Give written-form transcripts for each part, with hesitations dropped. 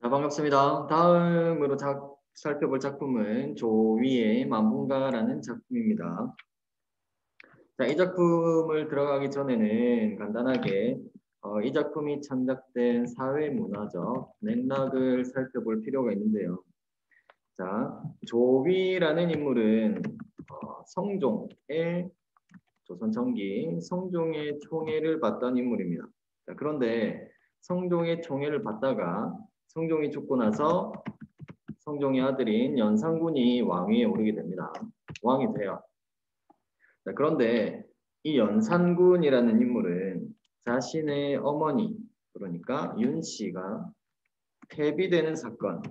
자, 반갑습니다. 다음으로 살펴볼 작품은 조위의 만분가라는 작품입니다. 자, 이 작품을 들어가기 전에는 간단하게 이 작품이 창작된 사회문화적 맥락을 살펴볼 필요가 있는데요. 자, 조위라는 인물은 성종의 조선 전기 성종의 총애를 받던 인물입니다. 자, 그런데 성종의 총애를 받다가 성종이 죽고 나서 성종의 아들인 연산군이 왕위에 오르게 됩니다. 왕이 돼요. 자, 그런데 이 연산군이라는 인물은 자신의 어머니, 그러니까 윤 씨가 폐비되는 사건,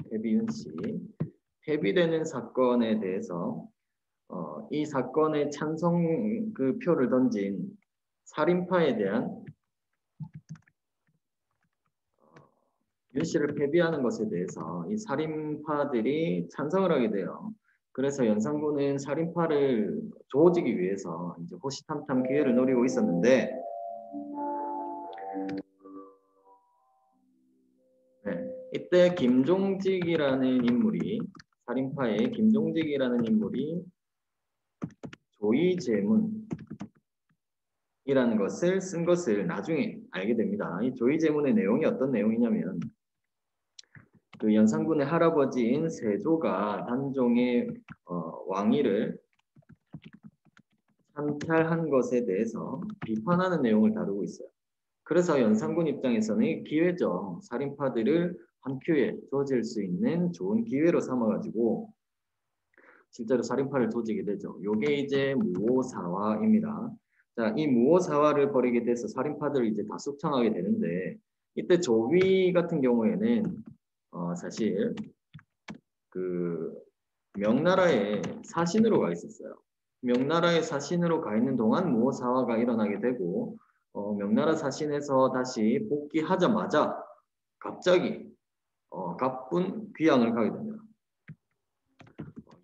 폐비윤 씨, 폐비되는 사건에 대해서 이 사건에 찬성 그 표를 던진 살인파에 대한 윤 씨를 폐비하는 것에 대해서 이 살인파들이 찬성을 하게 돼요. 그래서 연산군은 살인파를 조지기 위해서 이제 호시탐탐 기회를 노리고 있었는데, 네, 이때 김종직이라는 인물이 살인파의 김종직이라는 인물이 조의제문이라는 것을 쓴 것을 나중에 알게 됩니다. 이 조의제문의 내용이 어떤 내용이냐면 그 연산군의 할아버지인 세조가 단종의 왕위를 상탈한 것에 대해서 비판하는 내용을 다루고 있어요. 그래서 연산군 입장에서는 기회죠. 살인파들을 한 큐에 조질 수 있는 좋은 기회로 삼아가지고 실제로 살인파를 조지게 되죠. 이게 이제 무오사화입니다. 자, 이 무오사화를 벌이게 돼서 살인파들을 이제 다 숙청하게 되는데 이때 조위 같은 경우에는 사실 그 명나라에 사신으로 가 있었어요. 명나라에 사신으로 가 있는 동안 무오사화가 일어나게 되고 명나라 사신에서 다시 복귀하자마자 갑자기 갑분 귀양을 가게 됩니다.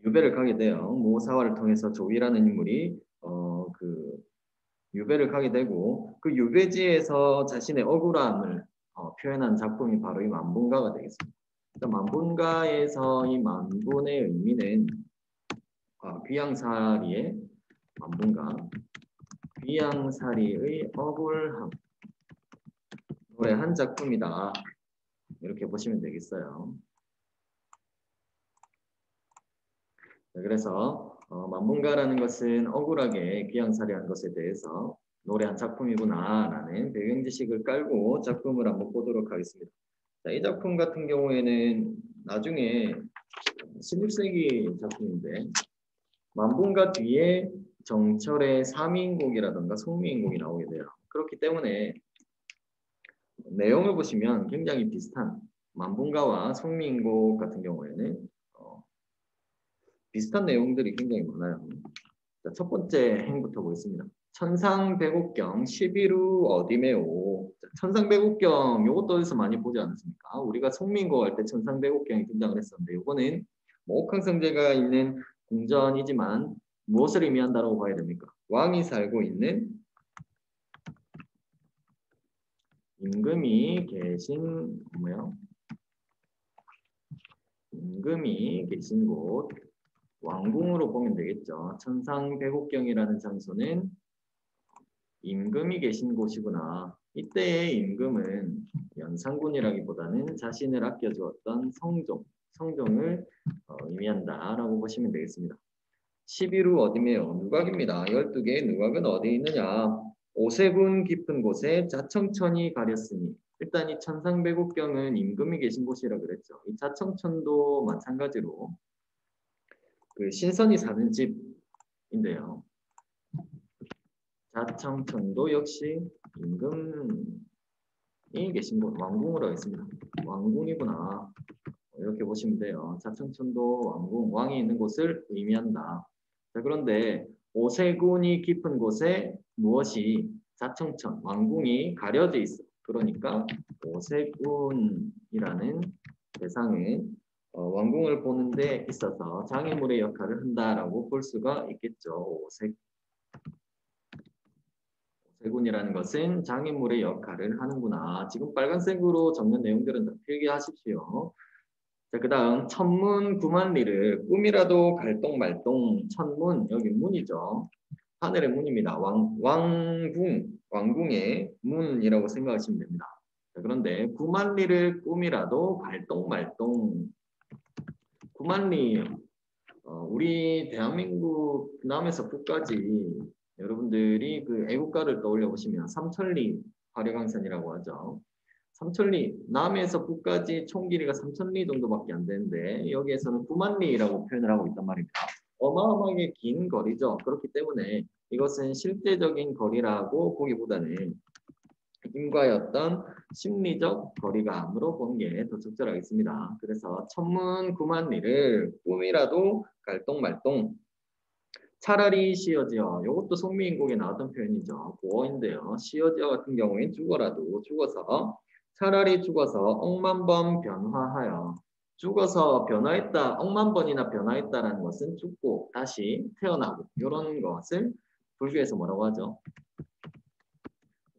유배를 가게 돼요. 무오사화를 통해서 조위라는 인물이 그 유배를 가게 되고 그 유배지에서 자신의 억울함을 표현한 작품이 바로 이 만분가가 되겠습니다. 만분가에서 이 만분의 의미는 귀양살이의 만분가, 귀양살이의 억울함, 노래한 작품이다. 이렇게 보시면 되겠어요. 그래서 만분가라는 것은 억울하게 귀양살이한 것에 대해서 노래한 작품이구나라는 배경 지식을 깔고 작품을 한번 보도록 하겠습니다. 자, 이 작품 같은 경우에는 나중에 16세기 작품인데 만분가 뒤에 정철의 삼인곡이라든가 송미인곡이 나오게 돼요. 그렇기 때문에 내용을 보시면 굉장히 비슷한 만분가와 송미인곡 같은 경우에는 비슷한 내용들이 굉장히 많아요. 자, 첫 번째 행부터 보겠습니다. 천상백옥경 11루 어디매오. 천상백옥경 요것도 어디서 많이 보지 않았습니까? 우리가 송민고 할 때 천상백옥경이 등장을 했었는데 요거는 뭐 옥황성제가 있는 궁전이지만 무엇을 의미한다고 봐야 됩니까? 왕이 살고 있는 임금이 계신 뭐요? 임금이 계신 곳 왕궁으로 보면 되겠죠. 천상백옥경이라는 장소는 임금이 계신 곳이구나. 이때의 임금은 연산군이라기보다는 자신을 아껴주었던 성종을 의미한다라고 보시면 되겠습니다. 11루 어디매요? 누각입니다. 12개의 누각은 어디 있느냐? 오세군 깊은 곳에 자청천이 가렸으니 일단 이 천상백옥경은 임금이 계신 곳이라 그랬죠. 이 자청천도 마찬가지로 그 신선이 사는 집인데요. 자청천도 역시 임금이 계신 곳 왕궁으로 하겠습니다. 왕궁이구나. 이렇게 보시면 돼요. 자청천도 왕궁, 왕이 있는 곳을 의미한다. 자, 그런데 오세군이 깊은 곳에 무엇이 자청천, 왕궁이 가려져 있어. 그러니까 오세군이라는 대상은 왕궁을 보는 데 있어서 장애물의 역할을 한다라고 볼 수가 있겠죠. 세군이라는 것은 장애물의 역할을 하는구나. 지금 빨간색으로 적는 내용들은 다 필기하십시오. 자, 그 다음 천문 구만리를 꿈이라도 갈똥말똥. 천문, 여기 문이죠. 하늘의 문입니다. 왕궁의 문이라고 생각하시면 됩니다. 자, 그런데 구만리를 꿈이라도 갈똥말똥. 구만리, 우리 대한민국 남에서 북까지 여러분들이 그 애국가를 떠올려 보시면 삼천리 화려강산이라고 하죠. 삼천리, 남에서 북까지 총 길이가 3,000리 정도밖에 안 되는데 여기에서는 9만리라고 표현을 하고 있단 말입니다. 어마어마하게 긴 거리죠. 그렇기 때문에 이것은 실제적인 거리라고 보기보다는 임과의 심리적 거리감으로 보는 게 더 적절하겠습니다. 그래서 천문 9만리를 꿈이라도 갈똥말똥. 차라리 시어지어. 이것도 송미인곡에 나왔던 표현이죠. 보어인데요. 시어지어 같은 경우엔 죽어서 차라리 죽어서 억만 번 변화하여. 죽어서 변화했다. 억만 번이나 변화했다라는 것은 죽고 다시 태어나고 이런 것을 불교에서 뭐라고 하죠?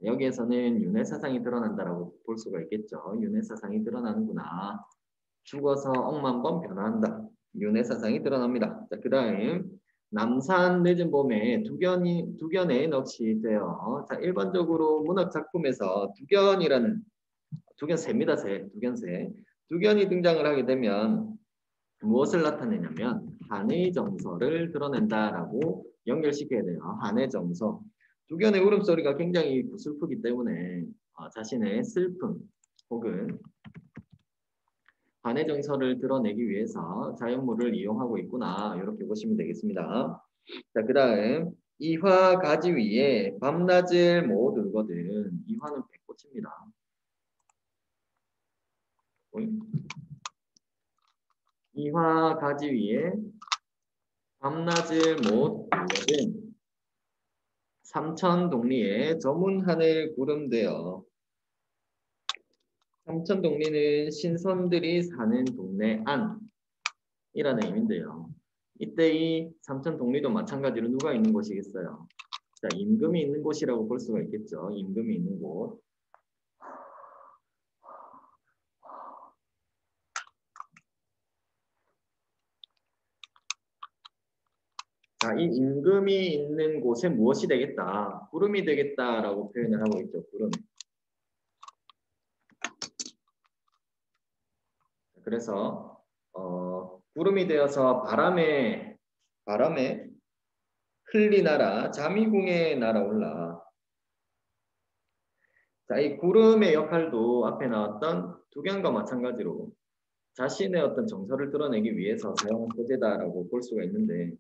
여기에서는 윤회사상이 드러난다라고 볼 수가 있겠죠. 윤회사상이 드러나는구나. 죽어서 억만 번 변화한다. 윤회사상이 드러납니다. 자, 그 다음 남산 늦은 봄에 두견에 넋이 되어. 자, 일반적으로 문학 작품에서 두견새입니다. 두견새. 두견이 등장을 하게 되면 무엇을 나타내냐면 한의 정서를 드러낸다라고 연결시켜야 돼요. 한의 정서. 두견의 울음소리가 굉장히 슬프기 때문에 자신의 슬픔 혹은 한의 정서를 드러내기 위해서 자연물을 이용하고 있구나. 이렇게 보시면 되겠습니다. 자, 그 다음 이화 가지 위에 밤낮을 못 울거든. 이화는 백꽃입니다. 이화 가지 위에 밤낮을 못 울거든. 삼천동리에 저문하늘 구름되어. 삼천동리는 신선들이 사는 동네 안이라는 의미인데요. 이때 이 삼천동리도 마찬가지로 누가 있는 곳이겠어요? 자, 임금이 있는 곳이라고 볼 수가 있겠죠. 임금이 있는 곳. 자, 이 임금이 있는 곳에 무엇이 되겠다? 구름이 되겠다라고 표현을 하고 있죠. 구름. 그래서 구름이 되어서 바람에 흘리나라 자미궁에 날아올라. 자, 이 구름의 역할도 앞에 나왔던 두견과 마찬가지로 자신의 어떤 정서를 드러내기 위해서 사용한 소재다라고 볼 수가 있는데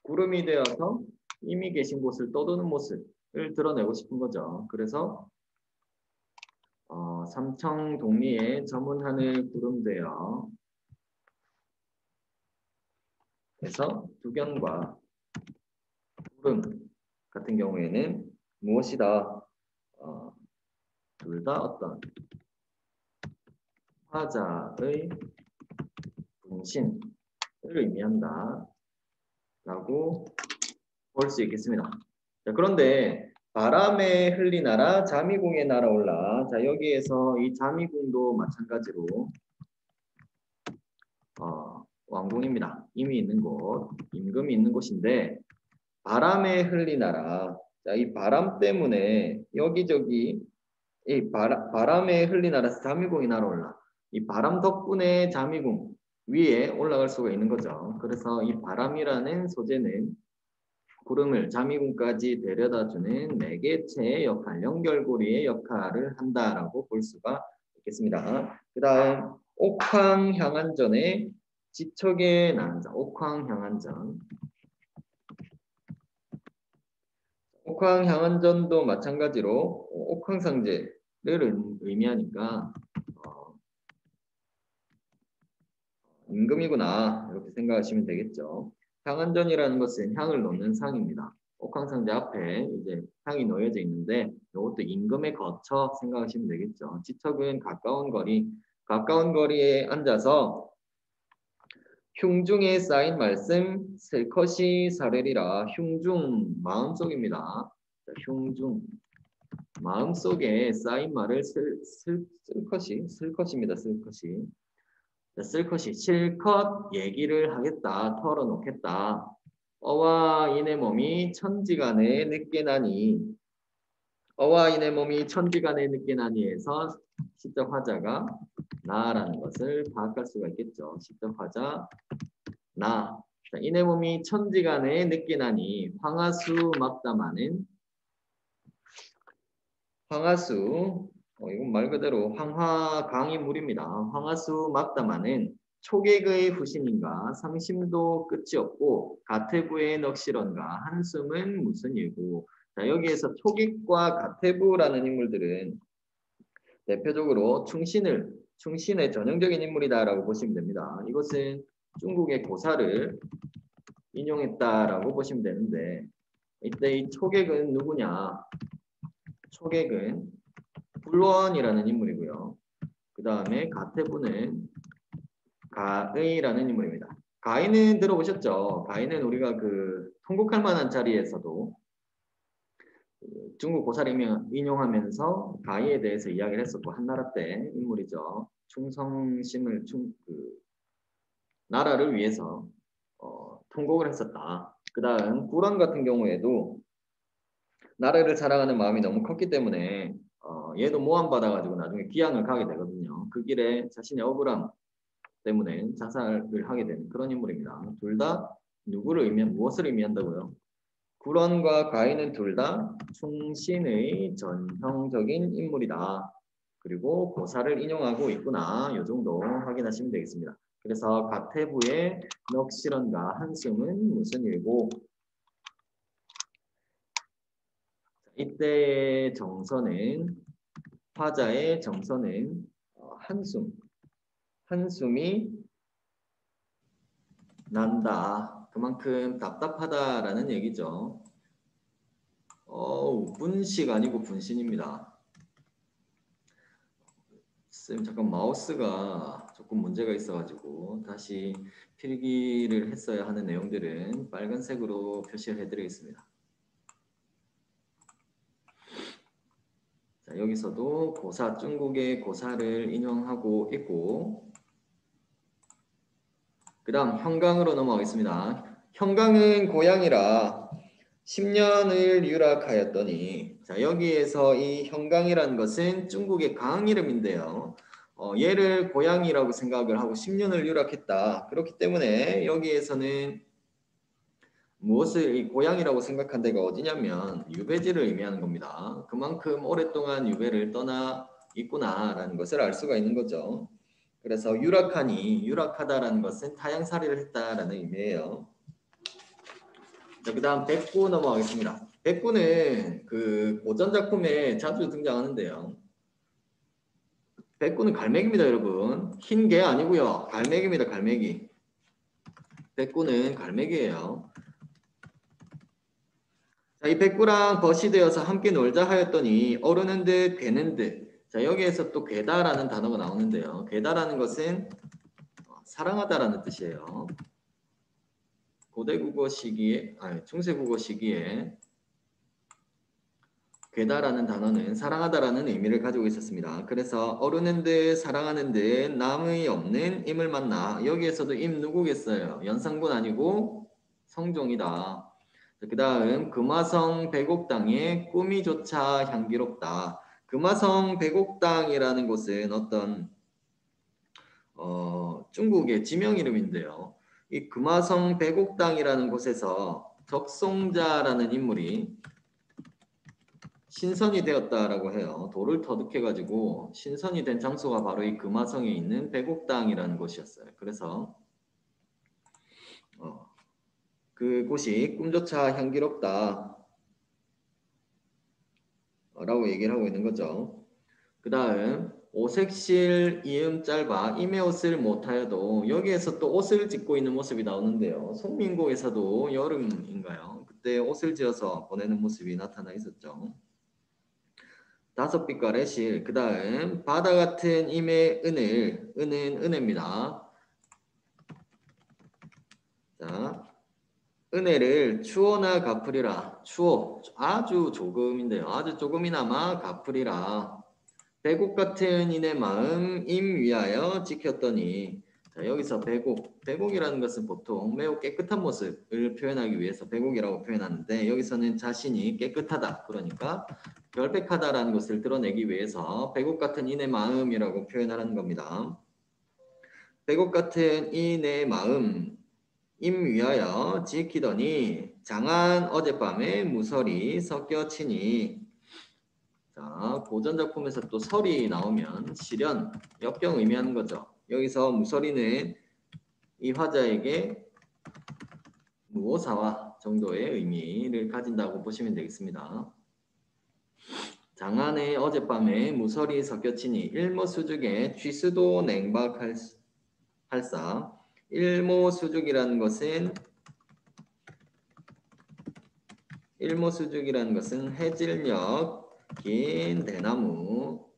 구름이 되어서 이미 계신 곳을 떠도는 모습을 드러내고 싶은 거죠. 그래서 삼청동리에 저문하늘 구름되어 그래서 두견과 구름 같은 경우에는 무엇이다? 둘 다 어떤 화자의 분신을 의미한다 라고 볼 수 있겠습니다. 자, 그런데 바람에 흘리나라 자미궁에 날아올라. 자, 여기에서 이 자미궁도 마찬가지로 왕궁입니다. 임이 있는 곳, 임금이 있는 곳인데 바람에 흘리나라. 자, 이 바람 때문에 여기저기 이 바람에 흘리나라에서 자미궁이 날아올라. 이 바람 덕분에 자미궁 위에 올라갈 수가 있는 거죠. 그래서 이 바람이라는 소재는 구름을 자미궁까지 데려다주는 매개체의 역할, 연결고리의 역할을 한다라고 볼 수가 있겠습니다. 그 다음 옥황향안전의 지척의 남자, 옥황향안전. 옥황향안전도 마찬가지로 옥황상제를 의미하니까 임금이구나 이렇게 생각하시면 되겠죠. 향안전이라는 것은 향을 놓는 상입니다. 옥황상제 앞에 이제 향이 놓여져 있는데 이것도 임금의 거처 생각하시면 되겠죠. 지척은 가까운 거리에 앉아서 흉중에 쌓인 말씀 셀컷이 사례리라. 흉중 마음속입니다. 자, 흉중 마음속에 쌓인 말을 쓸 것입니다. 쓸 것이 실컷 얘기를 하겠다. 털어놓겠다. 어와 인의 몸이 천지간에 늦게 나니 어와 인의 몸이 천지간에 늦게 나니에서 시적 화자가 나라는 것을 파악할 수가 있겠죠. 시적 화자 나. 자, 인의 몸이 천지간에 늦게 나니 황하수 막담하는 황하수 이건 말 그대로 황화강의 물입니다. 황하수 막담하는 초객의 후신인가 상심도 끝이 없고 가태부의 넋이런가 한숨은 무슨 일고. 자, 여기에서 초객과 가태부라는 인물들은 대표적으로 충신의 전형적인 인물이다라고 보시면 됩니다. 이것은 중국의 고사를 인용했다라고 보시면 되는데 이때 이 초객은 누구냐? 초객은 불원이라는 인물이고요. 그 다음에 가태부는 가의라는 인물입니다. 가의는 들어보셨죠? 가의는 우리가 그 통곡할 만한 자리에서도 중국 고사를 인용하면서 가의에 대해서 이야기를 했었고 한나라 때 인물이죠. 충성심을 나라를 위해서 통곡을 했었다. 그 다음 불원 같은 경우에도 나라를 사랑하는 마음이 너무 컸기 때문에 얘도 모함받아가지고 나중에 귀양을 가게 되거든요. 그 길에 자신의 억울함 때문에 자살을 하게 되는 그런 인물입니다. 둘 다 무엇을 의미한다고요? 불원과 가인은 둘 다 충신의 전형적인 인물이다. 그리고 고사를 인용하고 있구나. 이 정도 확인하시면 되겠습니다. 그래서 가태부의 넋이런가 한숨은 무슨 일고. 이때의 정서는 화자의 정서는 한숨이 난다. 그만큼 답답하다라는 얘기죠. 분식 아니고 분신입니다. 쌤 잠깐 마우스가 조금 문제가 있어가지고 다시 필기를 했어야 하는 내용들은 빨간색으로 표시를 해드리겠습니다. 자, 여기서도 중국의 고사를 인용하고 있고 그 다음 형강으로 넘어가겠습니다. 형강은 고향이라 10년을 유락하였더니 자, 여기에서 이 형강이라는 것은 중국의 강 이름인데요. 얘를 고향이라고 생각을 하고 10년을 유락했다. 그렇기 때문에 여기에서는 무엇을 이 고향이라고 생각한 데가 어디냐면 유배지를 의미하는 겁니다. 그만큼 오랫동안 유배를 떠나 있구나라는 것을 알 수가 있는 거죠. 그래서 유락하다라는 것은 타향살이를 했다라는 의미예요. 자, 그 다음 백구 넘어가겠습니다. 백구는 그 고전 작품에 자주 등장하는데요. 백구는 갈매기입니다, 여러분. 흰 개 아니고요. 갈매기입니다, 갈매기. 백구는 갈매기예요. 자, 이 백구랑 벗이 되어서 함께 놀자 하였더니 어르는 듯 괴는 듯. 자, 여기에서 또 괴다라는 단어가 나오는데요. 괴다라는 것은 사랑하다라는 뜻이에요. 고대국어 시기에, 중세국어 시기에 괴다라는 단어는 사랑하다라는 의미를 가지고 있었습니다. 그래서 어르는 듯 사랑하는 듯 남의 없는 임을 만나. 여기에서도 임 누구겠어요? 연산군 아니고 성종이다. 그 다음 금화성 백옥당의 꿈이조차 향기롭다. 금화성 백옥당이라는 곳은 어떤 중국의 지명 이름인데요. 이 금화성 백옥당이라는 곳에서 적송자라는 인물이 신선이 되었다라고 해요. 돌을 터득해가지고 신선이 된 장소가 바로 이 금화성에 있는 백옥당이라는 곳이었어요. 그래서 그곳이 꿈조차 향기롭다 라고 얘기를 하고 있는 거죠. 그 다음 오색실 이음 짧아 임의 옷을 못하여도 여기에서 또 옷을 짓고 있는 모습이 나오는데요. 송민국에서도 여름인가요? 그때 옷을 지어서 보내는 모습이 나타나 있었죠. 다섯 빛깔의 실. 그 다음 바다 같은 임의 은은 은혜입니다. 자, 은혜를 추호나 갚으리라. 추호 아주 조금인데요. 아주 조금이나마 갚으리라. 배곡 같은 이의 마음 임 위하여 지켰더니 자, 여기서 배곡이라는 것은 보통 매우 깨끗한 모습을 표현하기 위해서 배곡이라고 표현하는데 여기서는 자신이 깨끗하다. 그러니까 결백하다라는 것을 드러내기 위해서 배곡 같은 이의 마음이라고 표현하는 겁니다. 배곡 같은 이의 마음 임 위하여 지키더니 장한 어젯밤에 무설이 섞여 치니 자, 고전 작품에서 또 설이 나오면 시련, 역경 의미하는 거죠. 여기서 무설이는 이 화자에게 무오사와 정도의 의미를 가진다고 보시면 되겠습니다. 장안의 어젯밤에 무설이 섞여치니 일모수죽에 쥐수도 냉박할사. 일모수죽이라는 것은 해질녘 긴 대나무,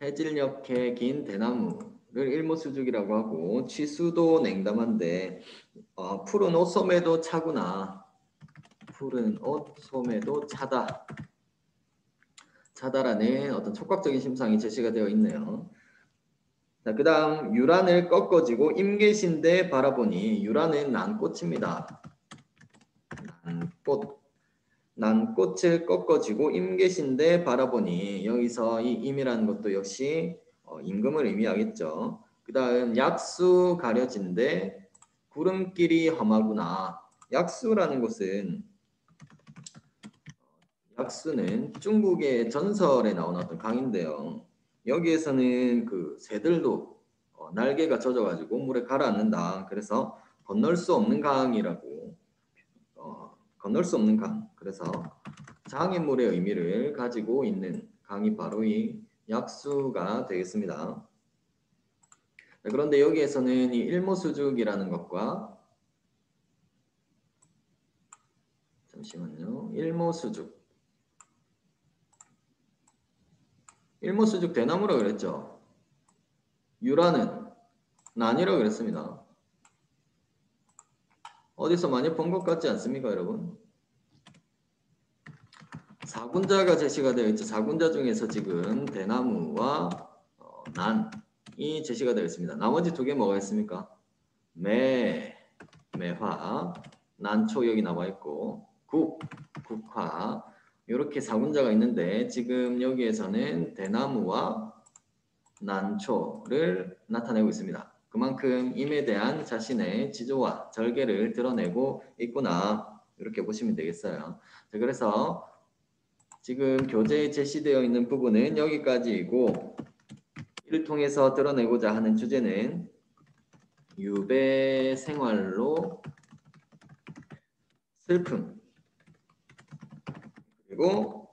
해질녘에 긴 대나무를 일모수죽이라고 하고 쥐수도 냉담한데 푸른 옷 소매도 차구나. 푸른 옷 소매도 차다라는 어떤 촉각적인 심상이 제시가 되어 있네요. 자, 그 다음 유란을 꺾어지고 임계신대 바라보니 유란은 난꽃입니다. 난꽃을 꺾어지고 임계신대 바라보니 여기서 이 임이라는 것도 역시 임금을 의미하겠죠. 그 다음 약수 가려진데 구름길이 험하구나. 약수는 중국의 전설에 나오는 어떤 강인데요. 여기에서는 그 새들도 날개가 젖어가지고 물에 가라앉는다. 그래서 건널 수 없는 강이라고 건널 수 없는 강. 그래서 장애물의 의미를 가지고 있는 강이 바로 이 약수가 되겠습니다. 그런데 여기에서는 이 일모수죽이라는 것과 잠시만요. 일모수죽 대나무라고 그랬죠. 유라는 난이라고 그랬습니다. 어디서 많이 본 것 같지 않습니까, 여러분? 사군자가 제시가 되어 있죠. 사군자 중에서 지금 대나무와 난이 제시가 되어 있습니다. 나머지 두 개 뭐가 있습니까? 매화, 난초 여기 나와 있고 국화 이렇게 사군자가 있는데 지금 여기에서는 대나무와 난초를 나타내고 있습니다. 그만큼 임에 대한 자신의 지조와 절개를 드러내고 있구나 이렇게 보시면 되겠어요. 자, 그래서 지금 교재에 제시되어 있는 부분은 여기까지이고 이를 통해서 드러내고자 하는 주제는 유배 생활로 슬픔 그리고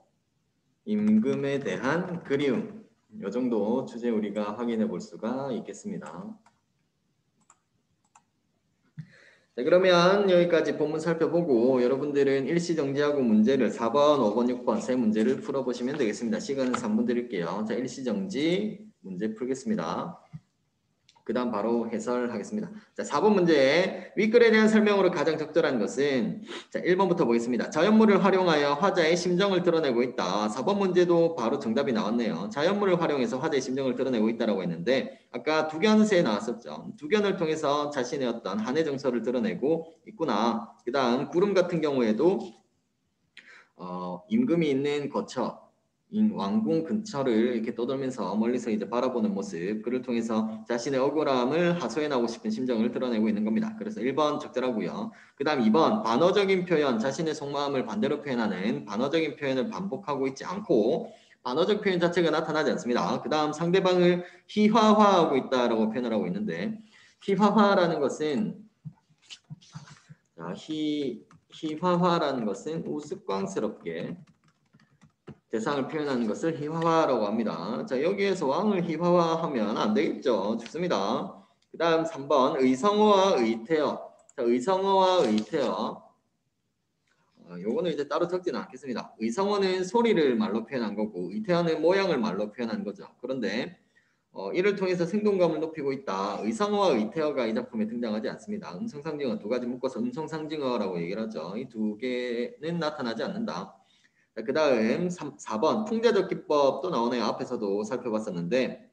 임금에 대한 그리움 이 정도 주제 우리가 확인해 볼 수가 있겠습니다. 자, 그러면 여기까지 본문 살펴보고 여러분들은 일시정지하고 문제를 4번, 5번, 6번 세 문제를 풀어보시면 되겠습니다. 시간은 3분 드릴게요. 자, 일시정지 문제 풀겠습니다. 그 다음 바로 해설하겠습니다. 자, 4번 문제 윗글에 대한 설명으로 가장 적절한 것은 자, 1번부터 보겠습니다. 자연물을 활용하여 화자의 심정을 드러내고 있다. 4번 문제도 바로 정답이 나왔네요. 자연물을 활용해서 화자의 심정을 드러내고 있다라고 했는데 아까 두견세에 나왔었죠. 두견을 통해서 자신의 어떤 한의 정서를 드러내고 있구나. 그 다음 구름 같은 경우에도 임금이 있는 거처 왕궁 근처를 이렇게 떠돌면서 멀리서 이제 바라보는 모습 그를 통해서 자신의 억울함을 하소연하고 싶은 심정을 드러내고 있는 겁니다. 그래서 1번 적절하고요. 그 다음 2번 반어적인 표현 자신의 속마음을 반대로 표현하는 반어적인 표현을 반복하고 있지 않고 반어적 표현 자체가 나타나지 않습니다. 그 다음 상대방을 희화화하고 있다라고 표현을 하고 있는데 희화화라는 것은 희화화라는 것은 우스꽝스럽게 대상을 표현하는 것을 희화화라고 합니다. 자, 여기에서 왕을 희화화하면 안 되겠죠. 좋습니다. 그 다음 3번 의성어와 의태어. 자, 의성어와 의태어. 요거는 이제 따로 적지는 않겠습니다. 의성어는 소리를 말로 표현한 거고 의태어는 모양을 말로 표현한 거죠. 그런데 이를 통해서 생동감을 높이고 있다. 의상어와 의태어가 이 작품에 등장하지 않습니다. 음성상징어 두 가지 묶어서 음성상징어라고 얘기를 하죠. 이 두 개는 나타나지 않는다. 그 다음 4번 풍자적 기법 또 나오네요. 앞에서도 살펴봤었는데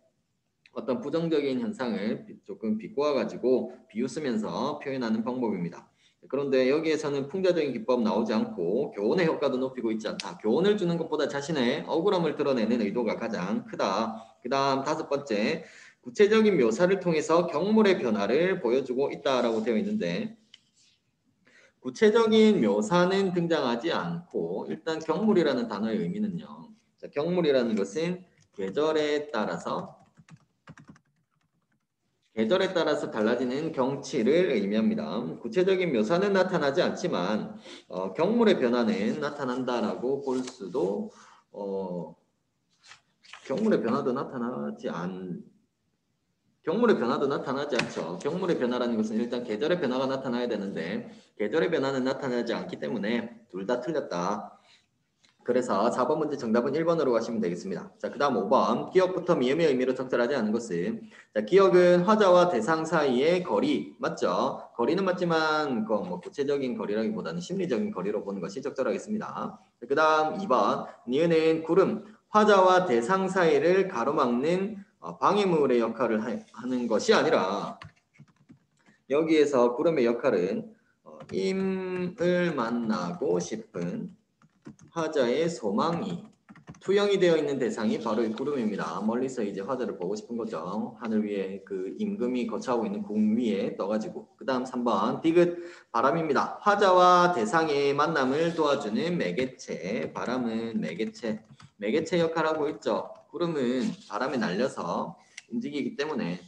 어떤 부정적인 현상을 조금 비꼬아 가지고 비웃으면서 표현하는 방법입니다. 그런데 여기에서는 풍자적인 기법 나오지 않고 교훈의 효과도 높이고 있지 않다. 교훈을 주는 것보다 자신의 억울함을 드러내는 의도가 가장 크다. 그 다음 5번째 구체적인 묘사를 통해서 경물의 변화를 보여주고 있다라고 되어 있는데 구체적인 묘사는 등장하지 않고 일단 경물이라는 단어의 의미는요. 자, 경물이라는 것은 계절에 따라서 달라지는 경치를 의미합니다. 구체적인 묘사는 나타나지 않지만 경물의 변화는 나타난다라고 볼 수도 경물의 변화도 나타나지 않죠. 경물의 변화라는 것은 일단 계절의 변화가 나타나야 되는데 계절의 변화는 나타나지 않기 때문에 둘 다 틀렸다. 그래서 4번 문제 정답은 1번으로 가시면 되겠습니다. 자, 그 다음 5번. 기억부터 미음의 의미로 적절하지 않은 것은 자, 기억은 화자와 대상 사이의 거리 맞죠? 거리는 맞지만 뭐 구체적인 거리라기보다는 심리적인 거리로 보는 것이 적절하겠습니다. 그 다음 2번. 니은은 구름, 화자와 대상 사이를 가로막는 방해물의 역할을 하는 것이 아니라 여기에서 구름의 역할은 임을 만나고 싶은 화자의 소망이 투영이 되어 있는 대상이 바로 이 구름입니다. 멀리서 이제 화자를 보고 싶은 거죠. 하늘 위에 그 임금이 거처하고 있는 궁 위에 떠가지고. 그 다음 3번 디귿 바람입니다. 화자와 대상의 만남을 도와주는 매개체. 바람은 매개체 역할을 하고 있죠. 구름은 바람에 날려서 움직이기 때문에.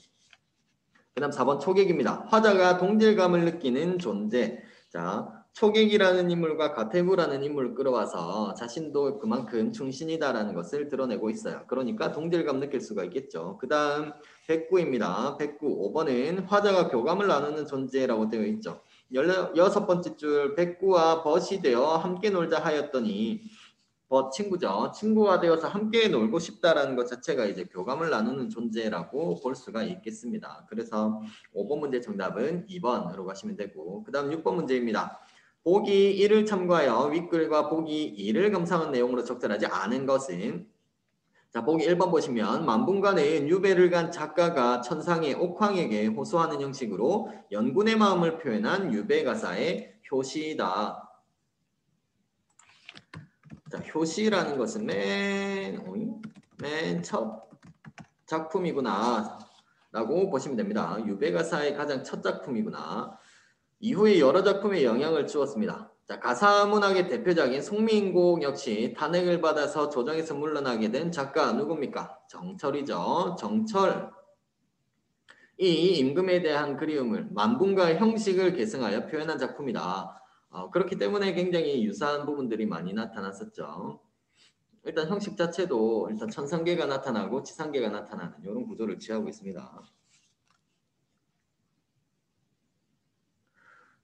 그 다음 4번 초객입니다. 화자가 동질감을 느끼는 존재. 자, 초객이라는 인물과 가태부라는 인물을 끌어와서 자신도 그만큼 충신이다라는 것을 드러내고 있어요. 그러니까 동질감 느낄 수가 있겠죠. 그 다음 백구입니다. 백구 5번은 화자가 교감을 나누는 존재라고 되어 있죠. 16번째 줄 백구와 벗이 되어 함께 놀자 하였더니 친구죠. 친구가 되어서 함께 놀고 싶다라는 것 자체가 이제 교감을 나누는 존재라고 볼 수가 있겠습니다. 그래서 5번 문제 정답은 2번으로 가시면 되고 그 다음 6번 문제입니다. 보기 1을 참고하여 윗글과 보기 2를 감상한 내용으로 적절하지 않은 것은 자, 보기 1번 보시면 만분간에 유배를 간 작가가 천상의 옥황에게 호소하는 형식으로 연군의 마음을 표현한 유배 가사의 효시다. 자, 효시라는 것은 맨 첫 작품이구나 라고 보시면 됩니다. 유배가사의 가장 첫 작품이구나. 이후에 여러 작품에 영향을 주었습니다. 자, 가사문학의 대표작인 송미인곡 역시 탄핵을 받아서 조정에서 물러나게 된 작가 누굽니까? 정철이죠. 정철. 이 임금에 대한 그리움을 만분과 형식을 계승하여 표현한 작품이다. 그렇기 때문에 굉장히 유사한 부분들이 많이 나타났었죠. 일단 형식 자체도 일단 천상계가 나타나고 지상계가 나타나는 이런 구조를 취하고 있습니다.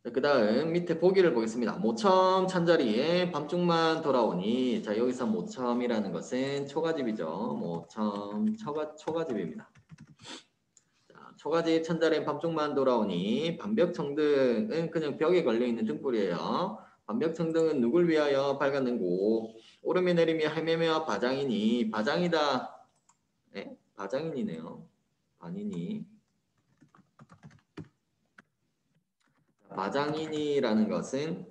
그 다음 밑에 보기를 보겠습니다. 모첨 찬자리에 밤중만 돌아오니 자 여기서 모첨이라는 것은 초가집이죠. 모첨 초가집입니다. 자, 초가집 찬자리에 밤중만 돌아오니 반벽청등은 그냥 벽에 걸려있는 등불이에요. 반벽청등은 누굴 위하여 밝았는고 오름이 내림이 할매매와 바장이니 바장이다. 네? 바장인이네요. 반인이. 바장인이라는 것은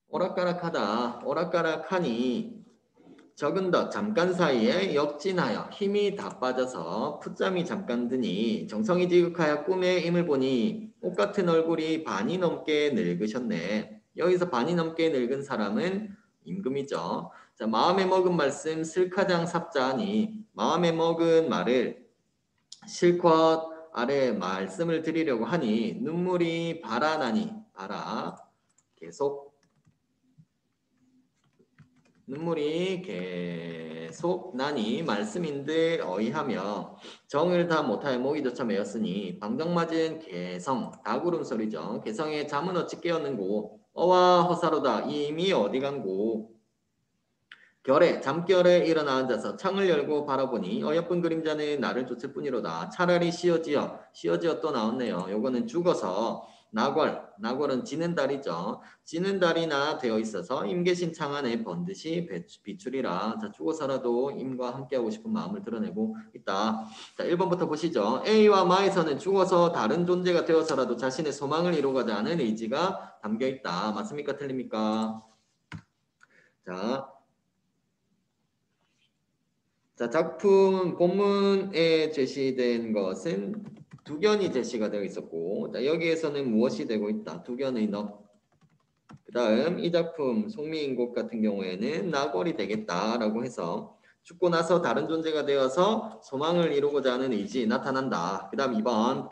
오락가락하다. 오락가락하니 적은 덧 잠깐 사이에 역진하여 힘이 다 빠져서 풋잠이 잠깐 드니 정성이 지극하여 꿈에 임을 보니 옷같은 얼굴이 반이 넘게 늙으셨네. 여기서 반이 넘게 늙은 사람은 임금이죠. 자, 마음에 먹은 말씀 슬카장 삽자하니 마음에 먹은 말을 실컷 아래 말씀을 드리려고 하니 눈물이 발아나니 눈물이 계속 나니 말씀인들 어이하며 정을 다 못하여 목이조차 메었으니 방정 맞은 개성 다구름 소리죠. 개성에 잠은 어찌 깨었는고 어와 허사로다 이미 어디 간고 잠결에 일어나 앉아서 창을 열고 바라보니 어여쁜 그림자는 나를 쫓을 뿐이로다. 차라리 시어지어 또 나왔네요. 요거는 죽어서 낙월은 지는 달이죠. 지는 달이나 되어 있어서 임 계신 창 안에 번듯이 비추리라. 자, 죽어서라도 임과 함께하고 싶은 마음을 드러내고 있다. 자, 1번부터 보시죠. A와 마에서는 죽어서 다른 존재가 되어서라도 자신의 소망을 이루고자 하는 의지가 담겨 있다. 맞습니까? 틀립니까? 자, 작품 본문에 제시된 것은 두견이 제시가 되어 있었고, 자, 여기에서는 무엇이 되고 있다? 두견의 너. 그 다음 이 작품 송미인곡 같은 경우에는 낙월이 되겠다라고 해서 죽고 나서 다른 존재가 되어서 소망을 이루고자 하는 의지 나타난다. 그 다음 2번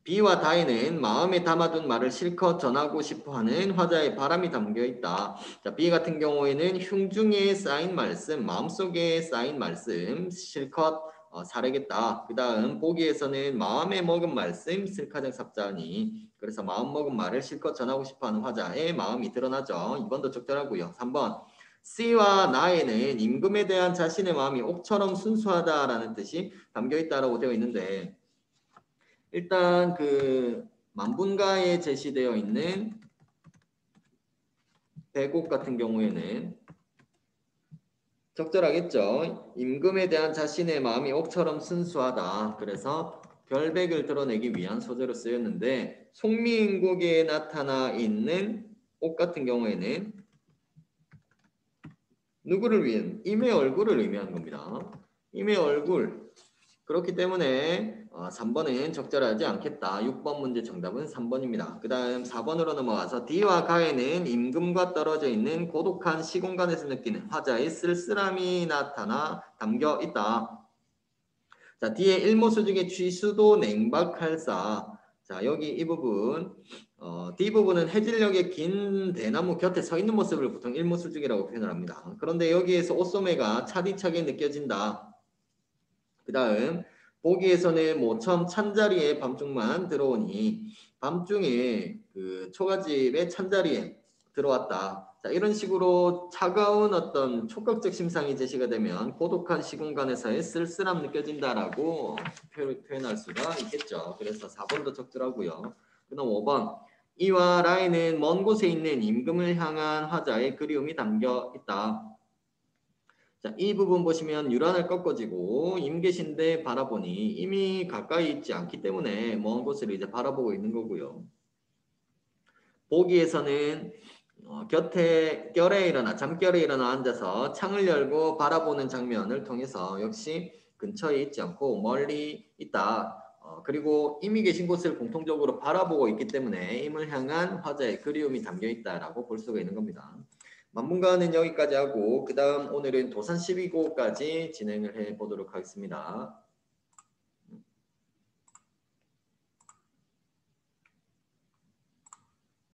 B와 다에는 마음에 담아둔 말을 실컷 전하고 싶어하는 화자의 바람이 담겨 있다. 자, B 같은 경우에는 흉중에 쌓인 말씀, 마음속에 쌓인 말씀 실컷 사려겠다. 그 다음 보기에서는 마음에 먹은 말씀 슬카정 삽자니 그래서 마음 먹은 말을 실컷 전하고 싶어하는 화자의 마음이 드러나죠. 2번도 적절하고요. 3번 C와 나에는 임금에 대한 자신의 마음이 옥처럼 순수하다라는 뜻이 담겨 있다라고 되어 있는데 일단 그 만분가에 제시되어 있는 배곡 같은 경우에는 적절하겠죠. 임금에 대한 자신의 마음이 옥처럼 순수하다. 그래서 결백을 드러내기 위한 소재로 쓰였는데 송미인곡에 나타나 있는 옥 같은 경우에는 누구를 위한? 임의 얼굴을 의미하는 겁니다. 임의 얼굴. 그렇기 때문에 3번은 적절하지 않겠다. 6번 문제 정답은 3번입니다. 그 다음 4번으로 넘어와서 D와 가에는 임금과 떨어져 있는 고독한 시공간에서 느끼는 화자의 쓸쓸함이 담겨 있다. 자, D의 일모수중에 취수도 냉박할사. 자, 여기 이 부분 D 부분은 해질녘의 긴 대나무 곁에 서 있는 모습을 보통 일모수중이라고 표현을 합니다. 그런데 여기에서 옷소매가 차디차게 느껴진다. 그 다음 보기에서는 모처럼 찬자리에 밤중만 들어오니 밤중에 그 초가집의 찬자리에 들어왔다. 자, 이런 식으로 차가운 어떤 촉각적 심상이 제시가 되면 고독한 시공간에서의 쓸쓸함 느껴진다라고 표현할 수가 있겠죠. 그래서 4번도 적절하고요. 그다음 5번 이와 라인은 먼 곳에 있는 임금을 향한 화자의 그리움이 담겨 있다. 자, 이 부분 보시면 유란을 꺾어지고 임 계신데 바라보니 이미 가까이 있지 않기 때문에 먼 곳을 이제 바라보고 있는 거고요. 보기에서는 잠결에 일어나 앉아서 창을 열고 바라보는 장면을 통해서 역시 근처에 있지 않고 멀리 있다. 그리고 이미 계신 곳을 공통적으로 바라보고 있기 때문에 임을 향한 화자의 그리움이 담겨 있다라고 볼 수가 있는 겁니다. 만문가는 여기까지 하고 그 다음 오늘은 도산 12고까지 진행을 해 보도록 하겠습니다.